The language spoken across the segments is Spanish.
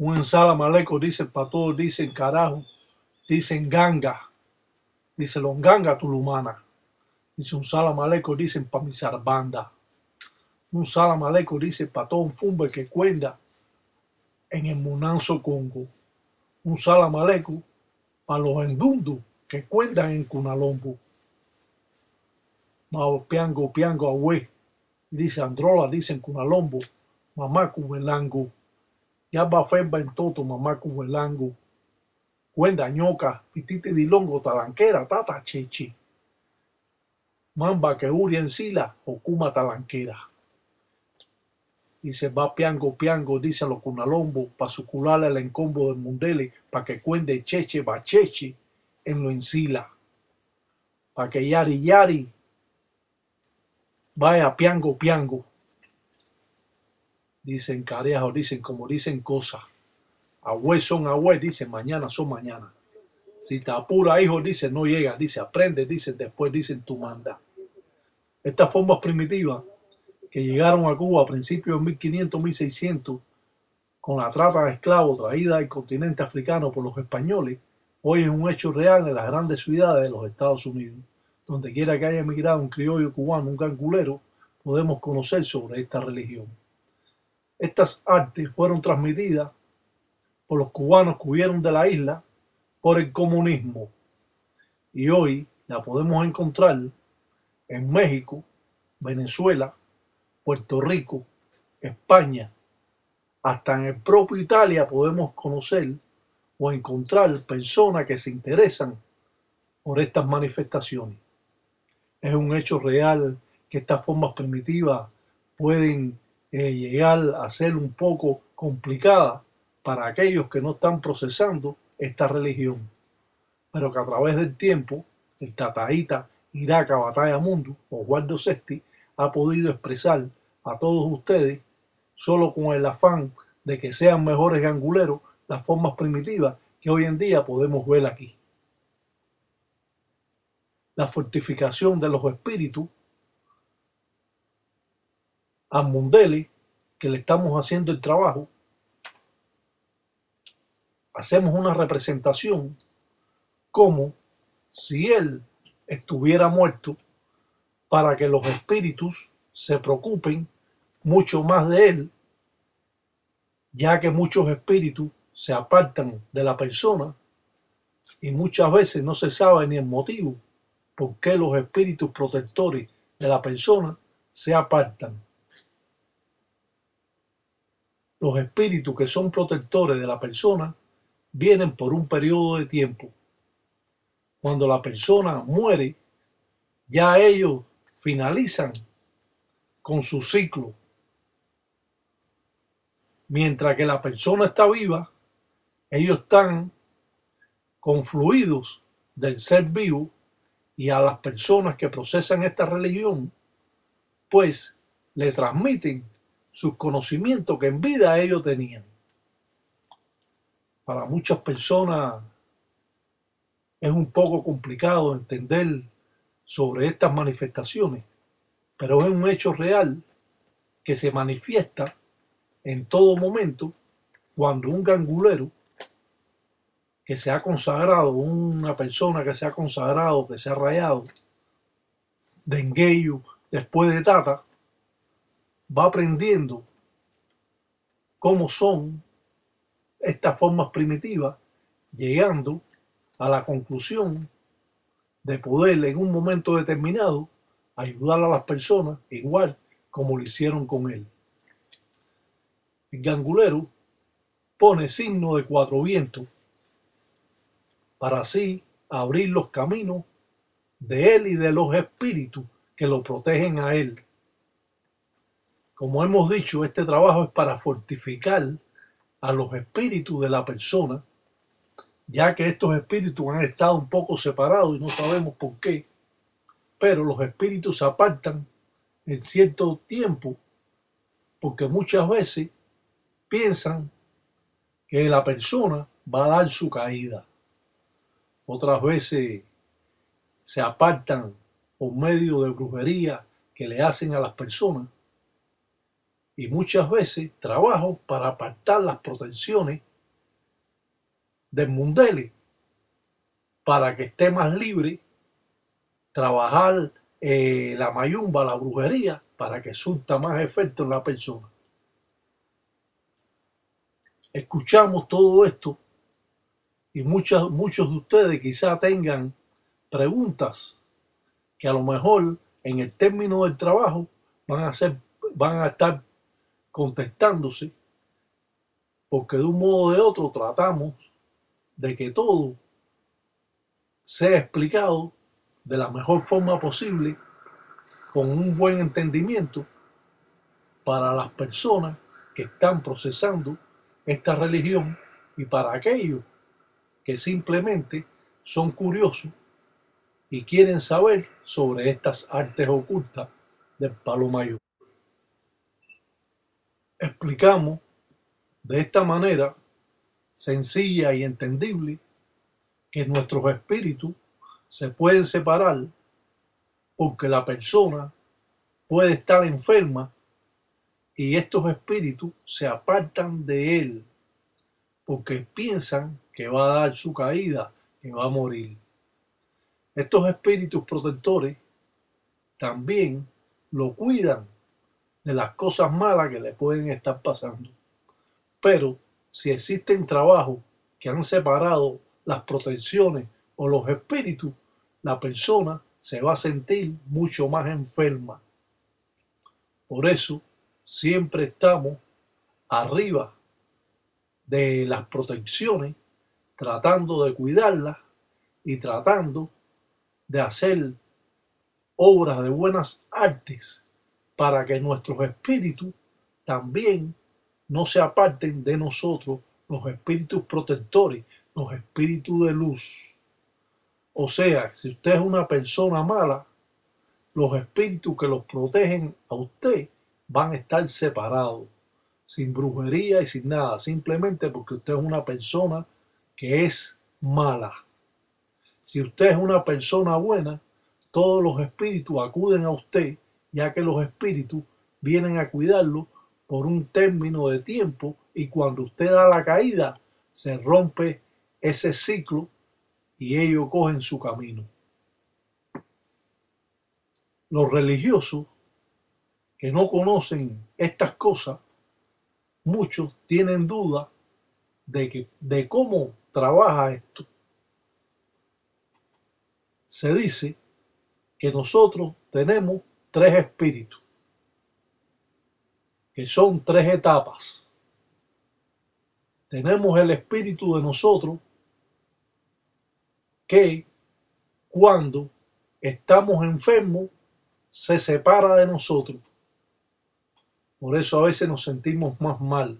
Un ensalamaleco dicen para todos, dicen carajo, dicen ganga, dice longanga tulumana, dice un salamaleco dicen para mi zarbanda, un salamaleco dice para todo un fumbe que cuenta en el Munanzo Congo, un salamaleco para los endundu que cuentan en Cunalombo. Mao piango piango ahue, dice Androla, dice en Cunalombo, mamá cubelango, ya va femba en toto mamá cubelango. Cuenda ñoca, pititi dilongo, talanquera, tata chechi. Mamba que uria en sila, ocuma talanquera. Dice va piango piango, dice a los cunalombo, pa sucularle el encombo del mundele, pa que cuende cheche va cheche en lo encila. Pa que yari yari vaya piango piango. Dicen carejo, dicen como dicen cosas. Agüe son agüe, dicen mañana son mañana. Si te apura, hijo, dice no llega, dice aprende, dicen después, dicen tú manda. Estas formas primitivas que llegaron a Cuba a principios de 1500, 1600, con la trata de esclavos traída al continente africano por los españoles, hoy es un hecho real en las grandes ciudades de los Estados Unidos. Donde quiera que haya emigrado un criollo cubano, un gangulero, podemos conocer sobre esta religión. Estas artes fueron transmitidas por los cubanos que huyeron de la isla por el comunismo. Y hoy la podemos encontrar en México, Venezuela, Puerto Rico, España, hasta en el propio Italia podemos conocer o encontrar personas que se interesan por estas manifestaciones. Es un hecho real que estas formas primitivas pueden llegar a ser un poco complicadas para aquellos que no están procesando esta religión, pero que a través del tiempo el tataíta Iraca Batalla Mundo, Osvaldo Sesti, ha podido expresar a todos ustedes, solo con el afán de que sean mejores ganguleros, las formas primitivas que hoy en día podemos ver aquí. La fortificación de los espíritus a Mundele, que le estamos haciendo el trabajo, hacemos una representación como si él estuviera muerto, para que los espíritus se preocupen mucho más de él, ya que muchos espíritus se apartan de la persona y muchas veces no se sabe ni el motivo por qué los espíritus protectores de la persona se apartan. Los espíritus que son protectores de la persona vienen por un periodo de tiempo. Cuando la persona muere, ya ellos finalizan con su ciclo. Mientras que la persona está viva, ellos están confluidos del ser vivo, y a las personas que procesan esta religión, pues le transmiten sus conocimientos que en vida ellos tenían. Para muchas personas es un poco complicado entender sobre estas manifestaciones, pero es un hecho real que se manifiesta en todo momento cuando un gangulero que se ha consagrado, una persona que se ha consagrado, que se ha rayado de engueyo después de tata, va aprendiendo cómo son estas formas primitivas, llegando a la conclusión de poder en un momento determinado ayudar a las personas igual como lo hicieron con él. El gangulero pone signo de cuatro vientos para así abrir los caminos de él y de los espíritus que lo protegen a él. Como hemos dicho, este trabajo es para fortificar a los espíritus de la persona, ya que estos espíritus han estado un poco separados y no sabemos por qué, pero los espíritus se apartan en cierto tiempo porque muchas veces piensan que la persona va a dar su caída. Otras veces se apartan por medio de brujería que le hacen a las personas, y muchas veces trabajo para apartar las protecciones desmundarle para que esté más libre, trabajar la mayumba, la brujería, para que surta más efecto en la persona. Escuchamos todo esto y muchos de ustedes quizá tengan preguntas que a lo mejor en el término del trabajo van a estar contestándose, porque de un modo o de otro tratamos de que todo sea explicado de la mejor forma posible, con un buen entendimiento para las personas que están procesando esta religión y para aquellos que simplemente son curiosos y quieren saber sobre estas artes ocultas del palo mayor. Explicamos de esta manera sencilla y entendible que nuestros espíritus se pueden separar porque la persona puede estar enferma y estos espíritus se apartan de él porque piensan que va a dar su caída, que va a morir. Estos espíritus protectores también lo cuidan de las cosas malas que le pueden estar pasando. Pero si existen trabajos que han separado las protecciones o los espíritus, la persona se va a sentir mucho más enferma. Por eso siempre estamos arriba de las protecciones, tratando de cuidarlas y tratando de hacer obras de buenas artes para que nuestros espíritus también no se aparten de nosotros, los espíritus protectores, los espíritus de luz. O sea, si usted es una persona mala, los espíritus que los protegen a usted van a estar separados, sin brujería y sin nada, simplemente porque usted es una persona que es mala. Si usted es una persona buena, todos los espíritus acuden a usted, ya que los espíritus vienen a cuidarlo por un término de tiempo y cuando usted da la caída, se rompe ese ciclo y ellos cogen su camino. Los religiosos que no conocen estas cosas, muchos tienen duda de cómo trabaja esto. Se dice que nosotros tenemos 3 espíritus, que son 3 etapas. Tenemos el espíritu de nosotros que cuando estamos enfermos se separa de nosotros. Por eso a veces nos sentimos más mal,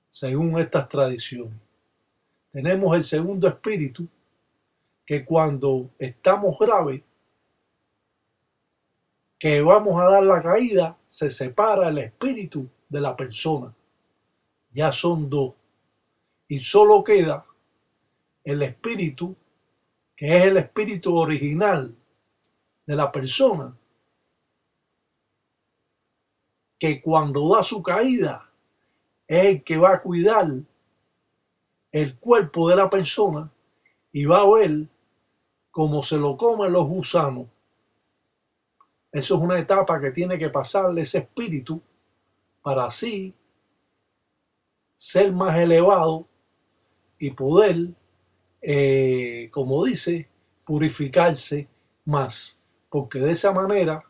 según estas tradiciones. Tenemos el segundo espíritu que cuando estamos graves, que vamos a dar la caída, se separa el espíritu de la persona. Ya son 2. Y solo queda el espíritu, que es el espíritu original de la persona, que cuando da su caída es el que va a cuidar el cuerpo de la persona y va a ver cómo se lo comen los gusanos. Eso es una etapa que tiene que pasarle ese espíritu para así ser más elevado y poder, como dice, purificarse más. Porque de esa manera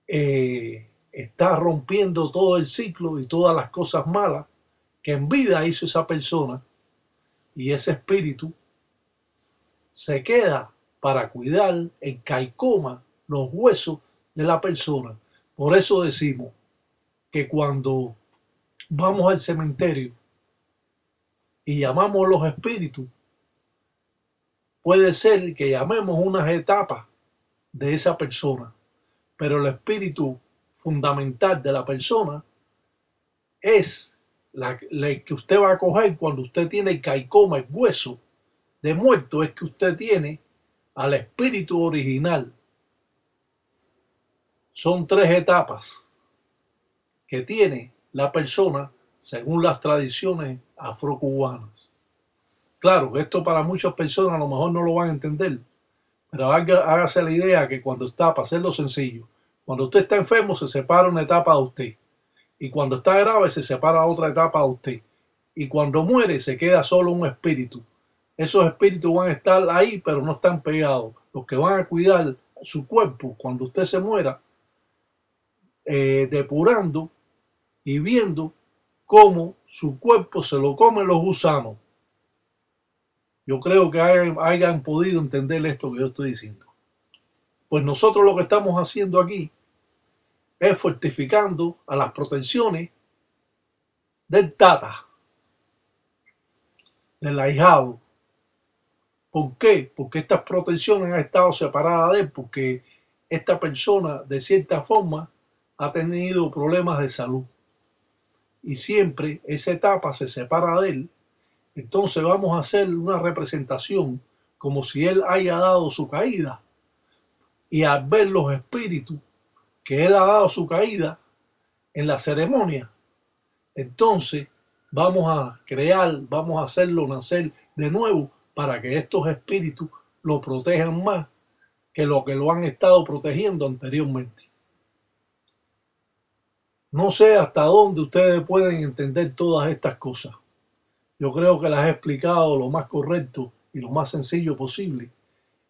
está rompiendo todo el ciclo y todas las cosas malas que en vida hizo esa persona, y ese espíritu se queda para cuidar el caicoma, los huesos de la persona. Por eso decimos que cuando vamos al cementerio y llamamos los espíritus, puede ser que llamemos unas etapas de esa persona, pero el espíritu fundamental de la persona es la que usted va a coger cuando usted tiene el caicoma, el hueso de muerto, es que usted tiene al espíritu original. Son 3 etapas que tiene la persona según las tradiciones afrocubanas. Claro, esto para muchas personas a lo mejor no lo van a entender, pero hágase la idea que cuando está, para hacerlo sencillo, cuando usted está enfermo se separa una etapa de usted, y cuando está grave se separa otra etapa de usted, y cuando muere se queda solo un espíritu. Esos espíritus van a estar ahí, pero no están pegados. Los que van a cuidar su cuerpo cuando usted se muera, depurando y viendo cómo su cuerpo se lo comen los gusanos. Yo creo que hayan podido entender esto que yo estoy diciendo. Pues nosotros lo que estamos haciendo aquí es fortificando a las protecciones del tata, del ahijado. ¿Por qué? Porque estas protecciones han estado separadas de él, porque esta persona de cierta forma ha tenido problemas de salud y siempre esa etapa se separa de él. Entonces vamos a hacer una representación como si él haya dado su caída, y al ver los espíritus que él ha dado su caída en la ceremonia, entonces vamos a crear, vamos a hacerlo nacer de nuevo para que estos espíritus lo protejan más que lo han estado protegiendo anteriormente. No sé hasta dónde ustedes pueden entender todas estas cosas. Yo creo que las he explicado lo más correcto y lo más sencillo posible,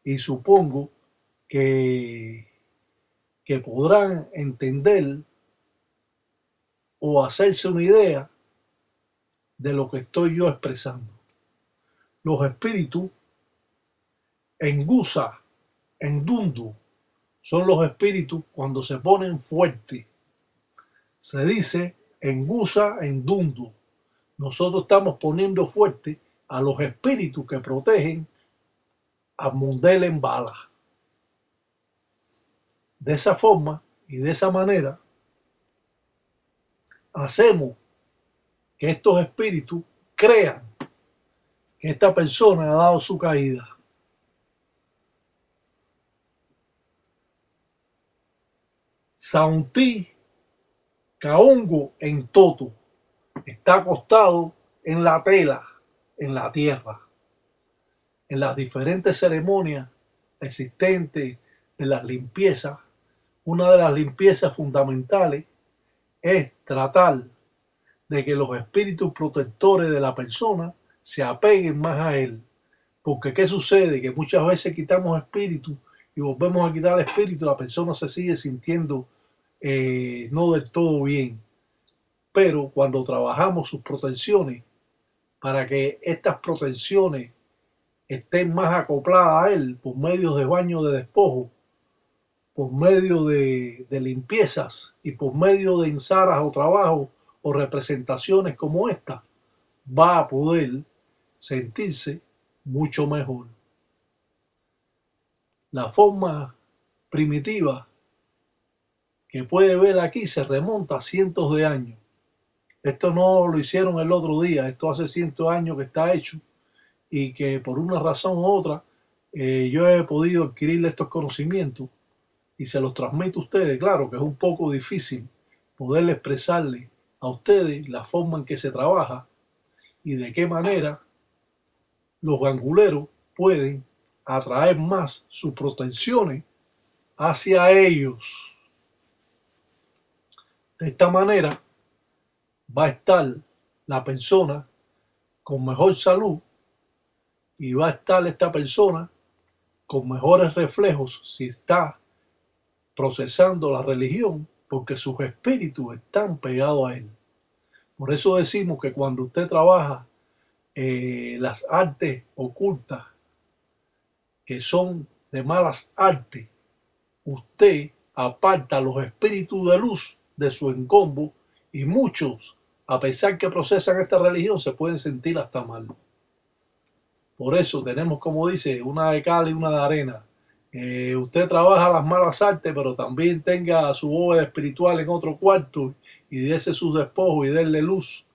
y supongo que podrán entender o hacerse una idea de lo que estoy yo expresando. Los espíritus en Gusa, en Dundu, son los espíritus cuando se ponen fuertes. Se dice en Gusa, en Dundu. Nosotros estamos poniendo fuerte a los espíritus que protegen a Mundel en Bala. De esa forma y de esa manera hacemos que estos espíritus crean que esta persona ha dado su caída. Saunti Kaongo en Toto está acostado en la tela, en la tierra. En las diferentes ceremonias existentes de las limpiezas, una de las limpiezas fundamentales es tratar de que los espíritus protectores de la persona se apeguen más a él. Porque ¿qué sucede? Que muchas veces quitamos espíritu y volvemos a quitar el espíritu, la persona se sigue sintiendo no del todo bien. Pero cuando trabajamos sus protecciones, para que estas protecciones estén más acopladas a él por medio de baños de despojo, por medio de limpiezas y por medio de ensaras o trabajos o representaciones como esta, va a poder sentirse mucho mejor. La forma primitiva que puede ver aquí se remonta a cientos de años. Esto no lo hicieron el otro día, esto hace cientos de años que está hecho, y que por una razón u otra yo he podido adquirir estos conocimientos y se los transmito a ustedes. Claro que es un poco difícil poder expresarle a ustedes la forma en que se trabaja y de qué manera los ganguleros pueden atraer más sus protecciones hacia ellos. De esta manera va a estar la persona con mejor salud y va a estar esta persona con mejores reflejos si está procesando la religión, porque sus espíritus están pegados a él. Por eso decimos que cuando usted trabaja las artes ocultas, que son de malas artes, usted aparta los espíritus de luz de su encombo, y muchos, a pesar que procesan esta religión, se pueden sentir hasta mal. Por eso tenemos, como dice, una de cal y una de arena. Usted trabaja las malas artes, pero también tenga su bóveda espiritual en otro cuarto y dése sus despojos y denle luz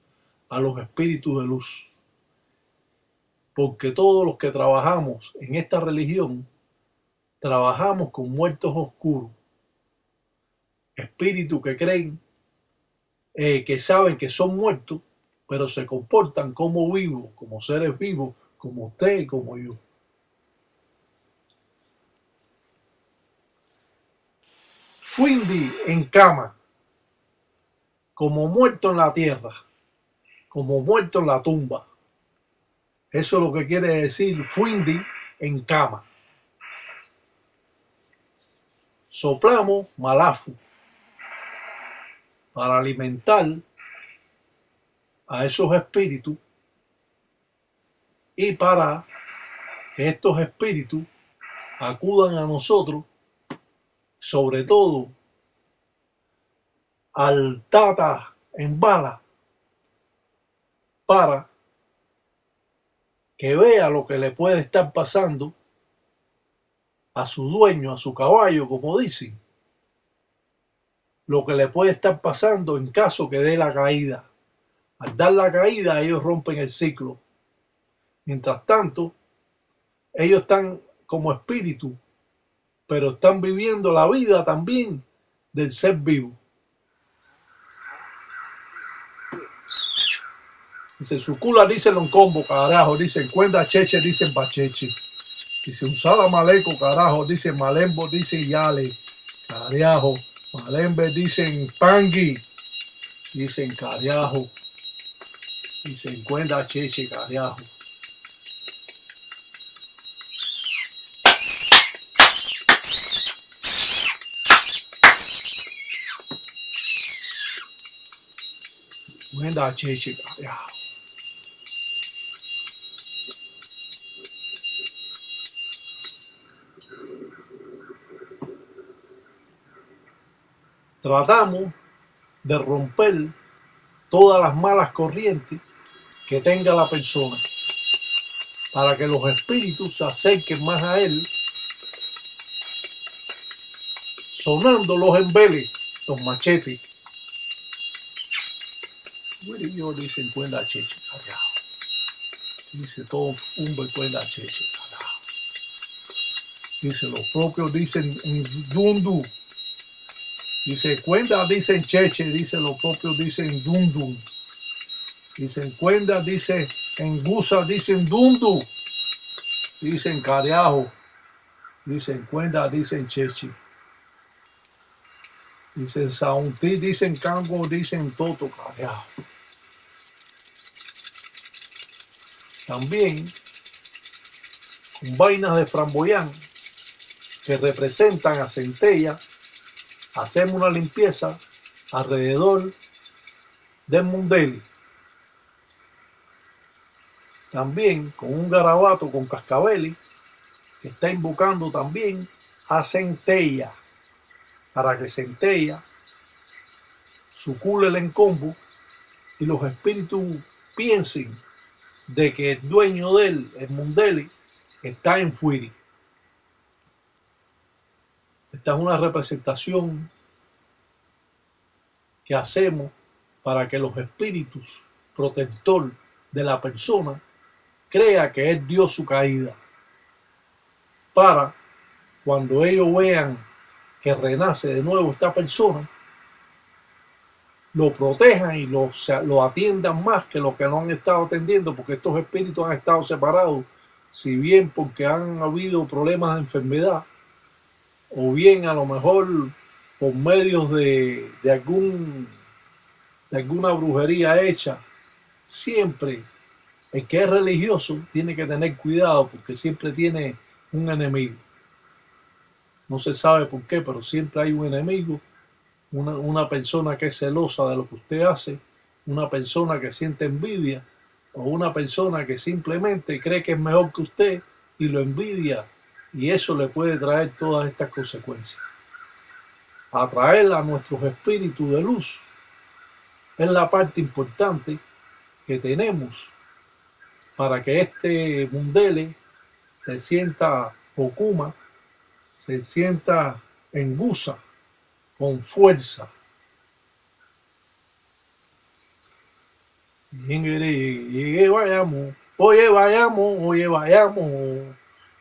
a los espíritus de luz. Porque todos los que trabajamos en esta religión, trabajamos con muertos oscuros, espíritus que creen, que saben que son muertos pero se comportan como vivos, como seres vivos, como usted y como yo. Fuindi en cama, como muerto en la tierra, como muerto en la tumba. Eso es lo que quiere decir Fuindi en cama. Soplamos malafu para alimentar a esos espíritus y para que estos espíritus acudan a nosotros, sobre todo al Tata en bala, para que vea lo que le puede estar pasando a su dueño, a su caballo, como dicen, lo que le puede estar pasando en caso que dé la caída. Al dar la caída, ellos rompen el ciclo. Mientras tanto, ellos están como espíritu, pero están viviendo la vida también del ser vivo. Dice, su cula dicen los combo, carajo, dicen cuenda cheche, dicen bacheche. Dice, usada maleco, carajo, dicen malembo, dicen yale, carajo, malembe, dicen pangui, dicen carajo, dicen cuenda cheche, carajo. Cuenda cheche, carajo. Tratamos de romper todas las malas corrientes que tenga la persona para que los espíritus se acerquen más a él, sonando los embeles, los machetes. Dios dice cuenda cheche, carajo. Dice todo un cuenda cheche, carajo. Dice los propios dicen dundu. Dice cuenda dicen cheche, dice los propios dicen dundum. Dicen cuenda, dice en gusa, dicen dundu. Dicen carajo. Dicen cuenda, dicen cheche. Dicen saunti, dicen cango, dicen toto, carajo. También con vainas de framboyán que representan a centella, hacemos una limpieza alrededor del mundeli. También con un garabato con cascabeli que está invocando también a centella, para que centella sucule el encombo y los espíritus piensen de que el dueño de él, el mundeli, está en Fuiri. Esta es una representación que hacemos para que los espíritus protector de la persona crea que él dio su caída, para cuando ellos vean que renace de nuevo esta persona, lo protejan y lo atiendan más que lo que no han estado atendiendo, porque estos espíritus han estado separados, si bien porque han habido problemas de enfermedad, o bien a lo mejor por medios de alguna brujería hecha. Siempre el que es religioso tiene que tener cuidado, porque siempre tiene un enemigo. No se sabe por qué, pero siempre hay un enemigo, una persona que es celosa de lo que usted hace, una persona que siente envidia, o una persona que simplemente cree que es mejor que usted y lo envidia, y eso le puede traer todas estas consecuencias. Atraer a nuestros espíritus de luz es la parte importante que tenemos para que este mundele se sienta okuma, se sienta en gusa, con fuerza. Llegué, vayamos, oye, vayamos, oye, vayamos.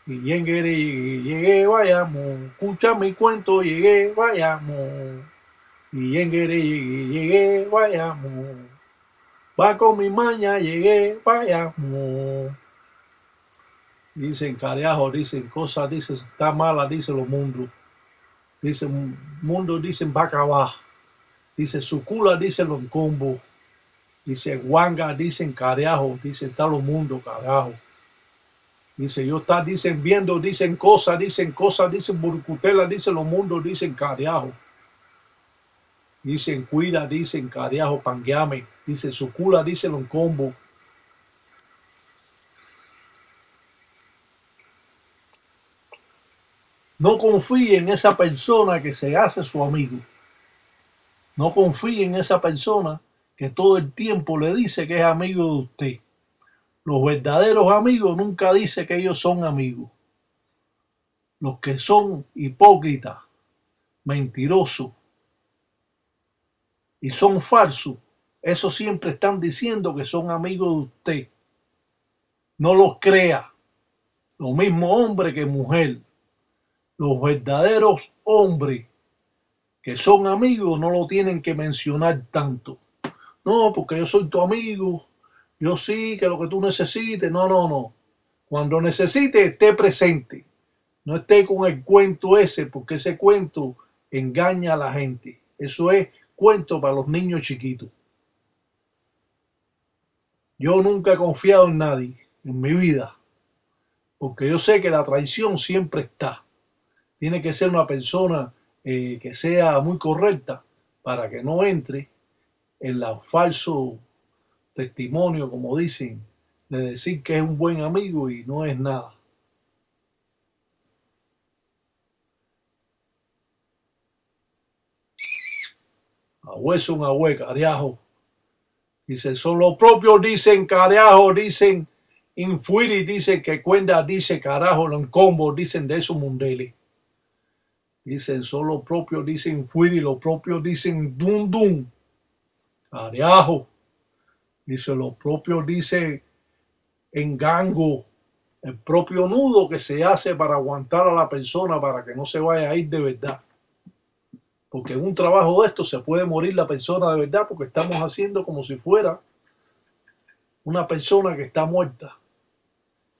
Y llegué, vayamos, escucha mi cuento, llegué, vayamos. Y llegué, vayamos. Va con mi maña, llegué, vaya. Dicen carajo, dicen cosas, dicen está mala, dicen los mundos. Dicen mundo, dicen va a acabar. Dice sucula, dicen los combos. Dice guanga, dicen carajo, dicen está los mundos, carajo. Dice yo está, dicen viendo, dicen cosas, dicen burcutela, dicen los mundos, dicen carajo. Dicen cuida, dicen carajo, pangueame. Dice sucula, dicen los combos. No confíe en esa persona que se hace su amigo. No confíe en esa persona que todo el tiempo le dice que es amigo de usted. Los verdaderos amigos nunca dicen que ellos son amigos. Los que son hipócritas, mentirosos y son falsos, esos siempre están diciendo que son amigos de usted. No los crea. Lo mismo hombre que mujer. Los verdaderos hombres que son amigos no lo tienen que mencionar tanto. No, porque yo soy tu amigo. Yo sí, que lo que tú necesites. No, no, no. Cuando necesite, esté presente. No esté con el cuento ese, porque ese cuento engaña a la gente. Eso es cuento para los niños chiquitos. Yo nunca he confiado en nadie en mi vida, porque yo sé que la traición siempre está. Tiene que ser una persona que sea muy correcta para que no entre en el falso testimonio, como dicen, de decir que es un buen amigo y no es nada. Ahueso un ahue, carajo. Dice, son los propios, dicen carajo, dicen infuiri, dicen que cuenta, dice carajo, los combos, dicen de esos mundeles. Dicen, son los propios, dicen fuiri, los propios dicen dum dum. Carajo. Dice, los propios dicen engango. El propio nudo que se hace para aguantar a la persona para que no se vaya a ir de verdad. Porque en un trabajo de esto se puede morir la persona de verdad porque estamos haciendo como si fuera una persona que está muerta.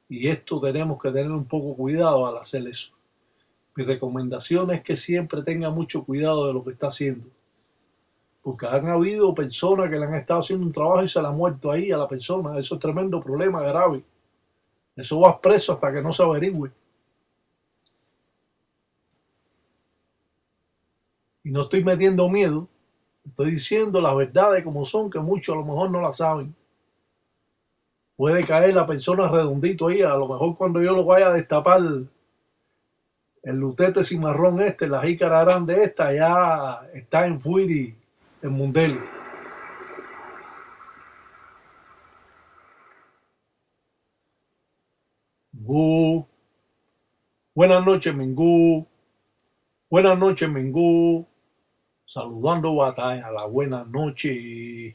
Y esto tenemos que tener un poco cuidado al hacer eso. Mi recomendación es que siempre tenga mucho cuidado de lo que está haciendo. Porque han habido personas que le han estado haciendo un trabajo y se le ha muerto ahí a la persona. Eso es tremendo problema grave. Eso va preso hasta que no se averigüe. Y no estoy metiendo miedo. Estoy diciendo las verdades como son, que muchos a lo mejor no las saben. Puede caer la persona redondito ahí. A lo mejor cuando yo lo vaya a destapar el lutete cimarrón la jícara grande ya está en Fuiri, en Mundeli. Mingú. Buenas noches, Mingú. Buenas noches, Mingú. Saludando batalla, la buenas noches.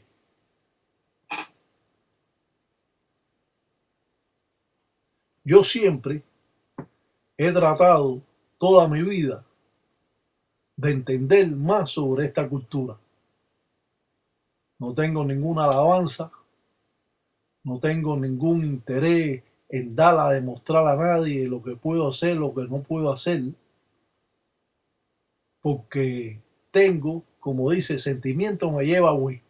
Yo siempre he tratado toda mi vida de entender más sobre esta cultura. No tengo ninguna alabanza, no tengo ningún interés en dar a demostrar a nadie lo que puedo hacer, lo que no puedo hacer, porque tengo, como dice, sentimiento me lleva a huir.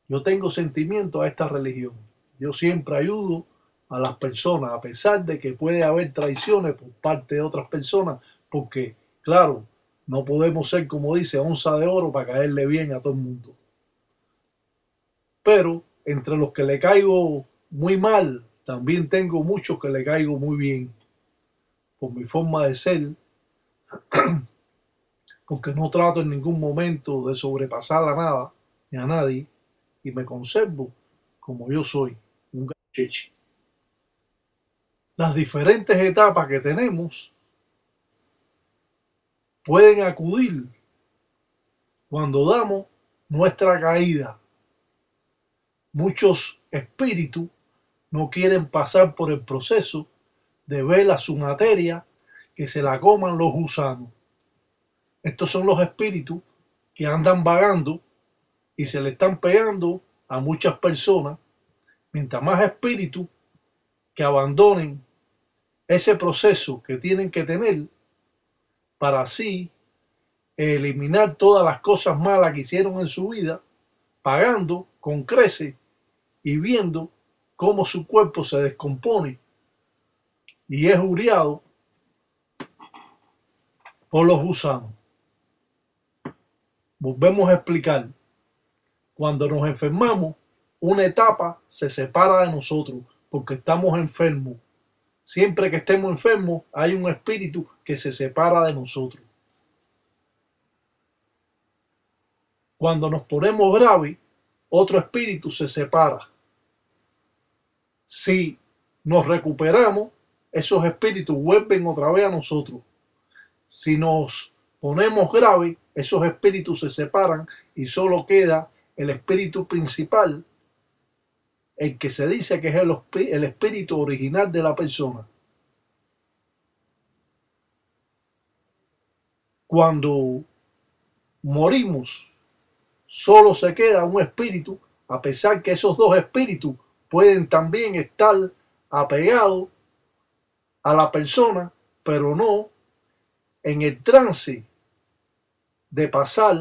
Yo tengo sentimiento a esta religión. Yo siempre ayudo a las personas, a pesar de que puede haber traiciones por parte de otras personas, porque, claro, no podemos ser, como dice, onza de oro para caerle bien a todo el mundo. Pero entre los que le caigo muy mal, también tengo muchos que le caigo muy bien, por mi forma de ser, porque no trato en ningún momento de sobrepasar a nada, ni a nadie, y me conservo como yo soy, un gacheche. Las diferentes etapas que tenemos pueden acudir cuando damos nuestra caída. Muchos espíritus no quieren pasar por el proceso de ver a su materia que se la coman los gusanos. Estos son los espíritus que andan vagando y se le están pegando a muchas personas, mientras más espíritus que abandonen ese proceso que tienen que tener para así eliminar todas las cosas malas que hicieron en su vida, pagando con creces y viendo cómo su cuerpo se descompone y es uriado por los gusanos. Volvemos a explicar, cuando nos enfermamos, una etapa se separa de nosotros porque estamos enfermos. Siempre que estemos enfermos, hay un espíritu que se separa de nosotros. Cuando nos ponemos graves, otro espíritu se separa. Si nos recuperamos, esos espíritus vuelven otra vez a nosotros. Si nos ponemos graves, esos espíritus se separan y solo queda el espíritu principal, el que se dice que es el espíritu original de la persona. Cuando morimos, solo se queda un espíritu, a pesar que esos dos espíritus pueden también estar apegados a la persona, pero no en el trance de pasar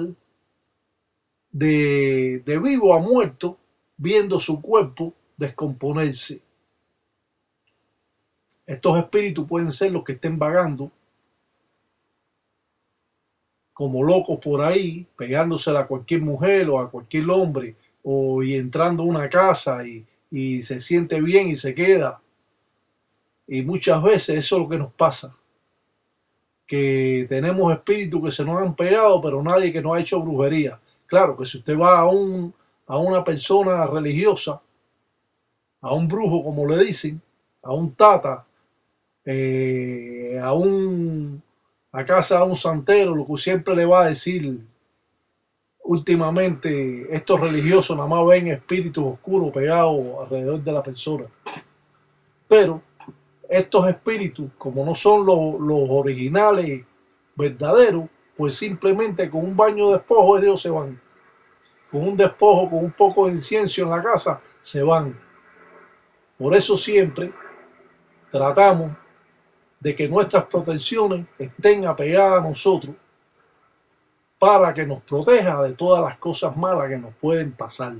de vivo a muerto, viendo su cuerpo descomponerse. Estos espíritus pueden ser los que estén vagando como locos por ahí, pegándosela a cualquier mujer o a cualquier hombre, y entrando a una casa y se siente bien y se queda. Y muchas veces eso es lo que nos pasa, que tenemos espíritus que se nos han pegado, pero nadie que nos ha hecho brujería. Claro que si usted va a una persona religiosa, a un brujo como le dicen, a un tata, a casa de un santero, lo que siempre le va a decir, últimamente estos religiosos nada más ven espíritus oscuros pegados alrededor de la persona. Pero estos espíritus, como no son los originales verdaderos, pues simplemente con un baño de despojo ellos se van. Con un despojo, con un poco de incienso en la casa, se van. Por eso siempre tratamos de que nuestras protecciones estén apegadas a nosotros para que nos proteja de todas las cosas malas que nos pueden pasar.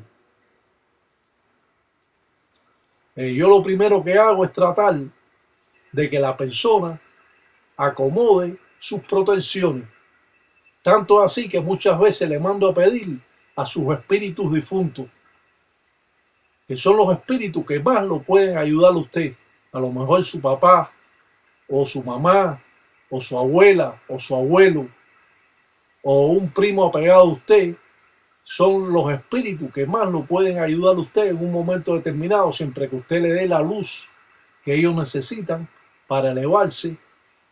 Yo lo primero que hago es tratar de que la persona acomode sus protecciones. Tanto así que muchas veces le mando a pedir a sus espíritus difuntos, que son los espíritus que más lo pueden ayudar a usted. A lo mejor su papá, o su mamá, o su abuela, o su abuelo, o un primo apegado a usted, son los espíritus que más lo pueden ayudar a usted en un momento determinado, siempre que usted le dé la luz que ellos necesitan para elevarse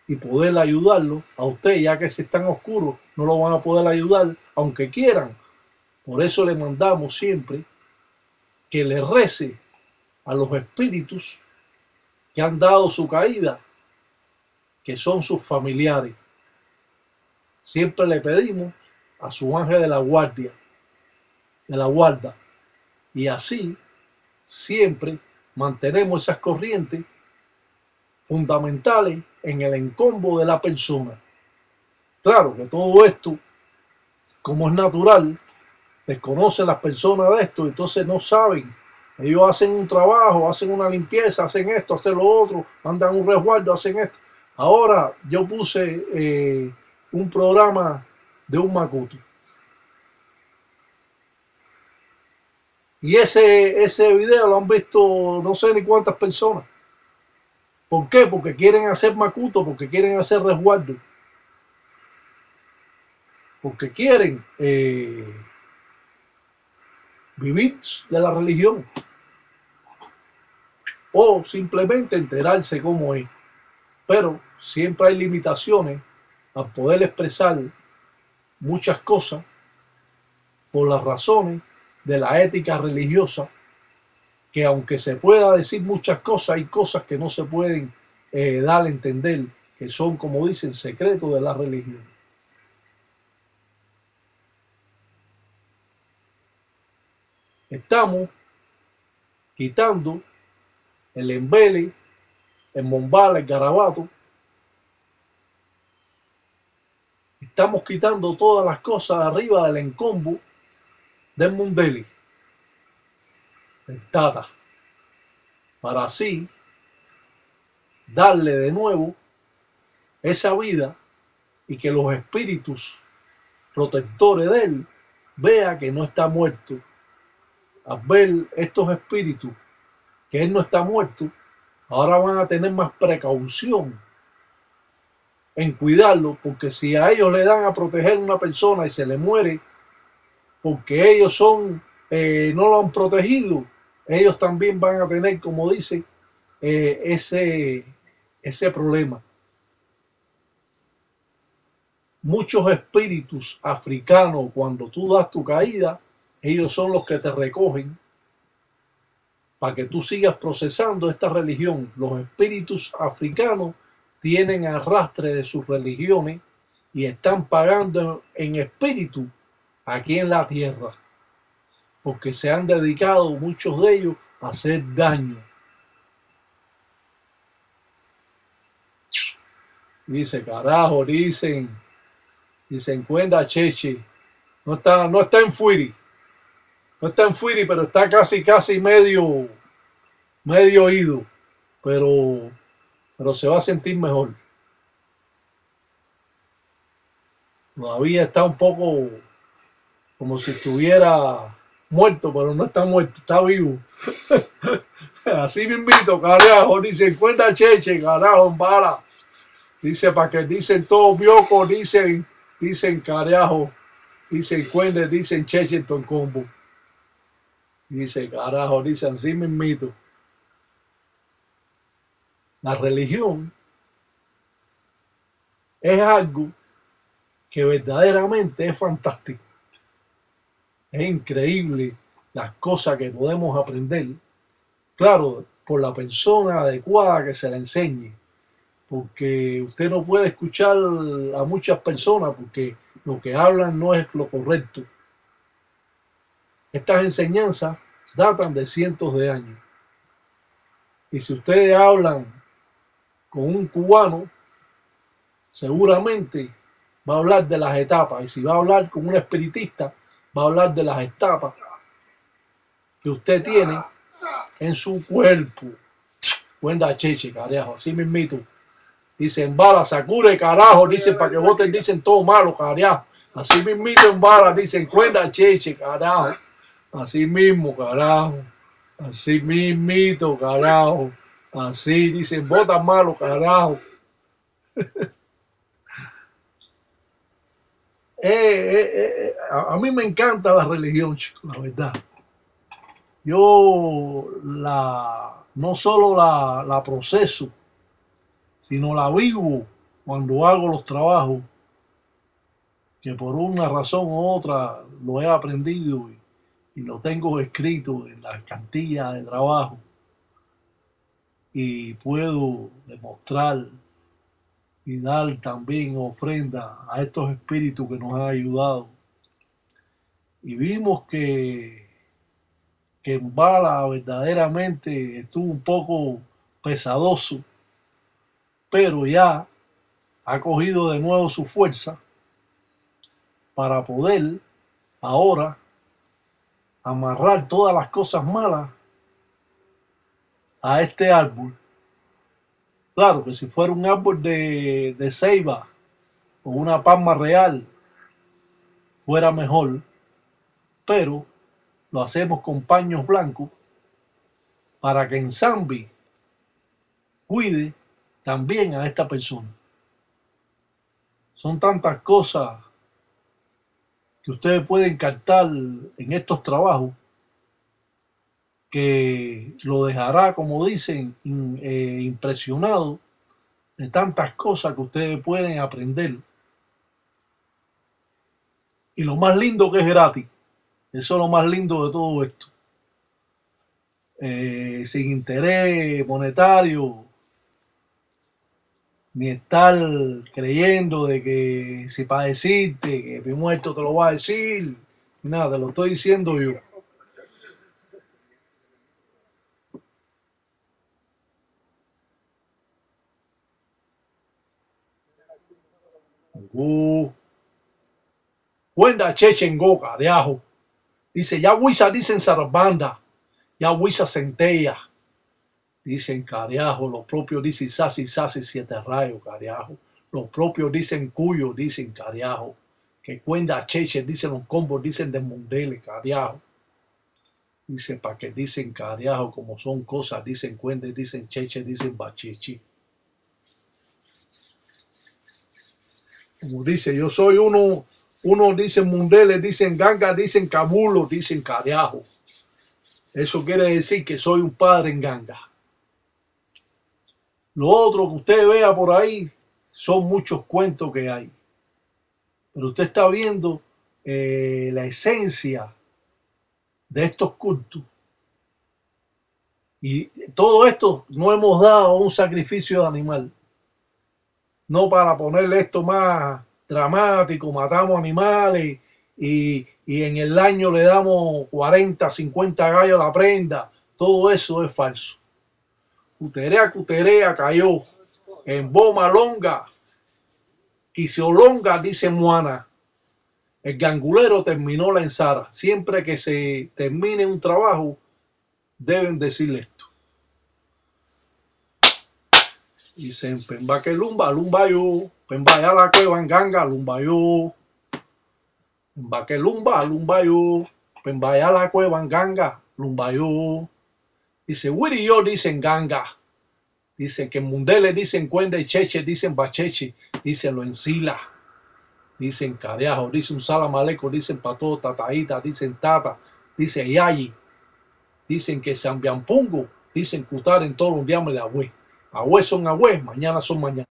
y poder ayudarlo a usted, ya que si están oscuros no lo van a poder ayudar, aunque quieran. Por eso le mandamos siempre que le rece a los espíritus que han dado su caída, que son sus familiares. Siempre le pedimos a su ángel de la guarda, y así siempre mantenemos esas corrientes fundamentales en el encombo de la persona. Claro que todo esto, como es natural, desconocen las personas de esto, entonces no saben. Ellos hacen un trabajo, hacen una limpieza, hacen esto, hacen lo otro, mandan un resguardo, hacen esto. Ahora yo puse un programa de un macuto. Y ese video lo han visto no sé ni cuántas personas. ¿Por qué? Porque quieren hacer macuto, porque quieren hacer resguardo. Porque quieren vivir de la religión. O simplemente enterarse cómo es. Pero siempre hay limitaciones a poder expresar muchas cosas por las razones de la ética religiosa, que aunque se pueda decir muchas cosas, hay cosas que no se pueden dar a entender, que son, como dicen, secretos de la religión. Estamos quitando el embele, el mombal, el garabato. Estamos quitando todas las cosas de arriba del encombo del mundeli, del tata, para así darle de nuevo esa vida y que los espíritus protectores de él vean que no está muerto. Al ver estos espíritus que él no está muerto, ahora van a tener más precaución en cuidarlo, porque si a ellos le dan a proteger a una persona y se le muere porque ellos no lo han protegido, ellos también van a tener, como dicen, ese problema. Muchos espíritus africanos, cuando tú das tu caída, ellos son los que te recogen para que tú sigas procesando esta religión. Los espíritus africanos tienen arrastre de sus religiones y están pagando en espíritu aquí en la tierra, porque se han dedicado muchos de ellos a hacer daño. Dice, carajo, dicen cuenta Cheche, no está en Fuiri, no está en Fuiri, pero está casi medio oído, pero se va a sentir mejor. Todavía está un poco como si estuviera muerto, pero no está muerto, está vivo. Así me invito, carajo, dice cuenta Cheche, carajo, en bala. Dice, para que dicen todos biocos, dicen carajo, dicen cuende, dicen Cheche en Toncombo. Dice, carajo, dicen así mismito. La religión es algo que verdaderamente es fantástico. Es increíble las cosas que podemos aprender. Claro, por la persona adecuada que se le enseñe. Porque usted no puede escuchar a muchas personas porque lo que hablan no es lo correcto. Estas enseñanzas datan de cientos de años. Y si ustedes hablan con un cubano, seguramente va a hablar de las etapas. Y si va a hablar con un espiritista, va a hablar de las etapas que usted tiene en su cuerpo. Cuenta Cheche, carajo, así mismito. Dicen bala, Sakure, carajo, dicen para que voten, dicen todo malo, carajo. Así mismito en bala, dicen cuenta Cheche, carajo. Así mismo, carajo. Así mismito, carajo. Así dicen, votan malo, carajo. A mí me encanta la religión, chicos, la verdad. Yo no solo la proceso, sino la vivo cuando hago los trabajos, que por una razón u otra lo he aprendido y lo tengo escrito en la cartilla de trabajo y puedo demostrar y dar también ofrenda a estos espíritus que nos han ayudado. Y vimos que en Bala verdaderamente estuvo un poco pesadoso, pero ya ha cogido de nuevo su fuerza para poder ahora amarrar todas las cosas malas a este árbol. Claro que si fuera un árbol de ceiba o una palma real, fuera mejor, pero lo hacemos con paños blancos para que en Zambi cuide también a esta persona. Son tantas cosas que ustedes pueden captar en estos trabajos que lo dejará, como dicen, impresionado de tantas cosas que ustedes pueden aprender. Y lo más lindo que es gratis. Eso es lo más lindo de todo esto. Sin interés monetario, ni estar creyendo de que si para decirte que mi muerto te lo va a decir, nada, te lo estoy diciendo yo. Gu. Cuenda cheche en go, carajo. Dice, ya huisa, dicen zarabanda. Ya huisa centella. Dicen carajo, los propios dicen sasi, siete rayos, carajo. Los propios dicen cuyo, dicen carajo. Que cuenda cheche, dicen los combos, dicen de mundele, carajo. Dice, para que dicen carajo, como son cosas, dicen cuende, dicen cheche, dicen bachichi. Como dice, yo soy uno dicen mundele, dicen ganga, dicen cabulo, dicen carajo. Eso quiere decir que soy un padre en ganga. Lo otro que usted vea por ahí son muchos cuentos que hay. Pero usted está viendo la esencia de estos cultos. Y todo esto no hemos dado un sacrificio de animal. No para ponerle esto más dramático, matamos animales y en el año le damos 40, 50 gallos a la prenda. Todo eso es falso. Cuterea cayó en Boma Longa, Quisiolonga, dice Moana. El gangulero terminó la ensara. Siempre que se termine un trabajo, deben decirle esto. Dicen, pemba que lumba, lumba yo. Pemba ya la cueva en ganga, lumba yo. Pemba que lumba yo. Pemba ya la cueva en ganga, lumba yo. Dice, Wiri yo, dicen ganga. Dicen que en mundele dicen cuenda y cheche, dicen bacheche, dicen lo encila. Dicen carajo, dicen un salamaleco, dicen pato, tataíta, dicen tata, dicen yayi. Dicen que sambiampungo, dicen cutar en todos los días de agüe. Agüe son agüe, mañana son mañana.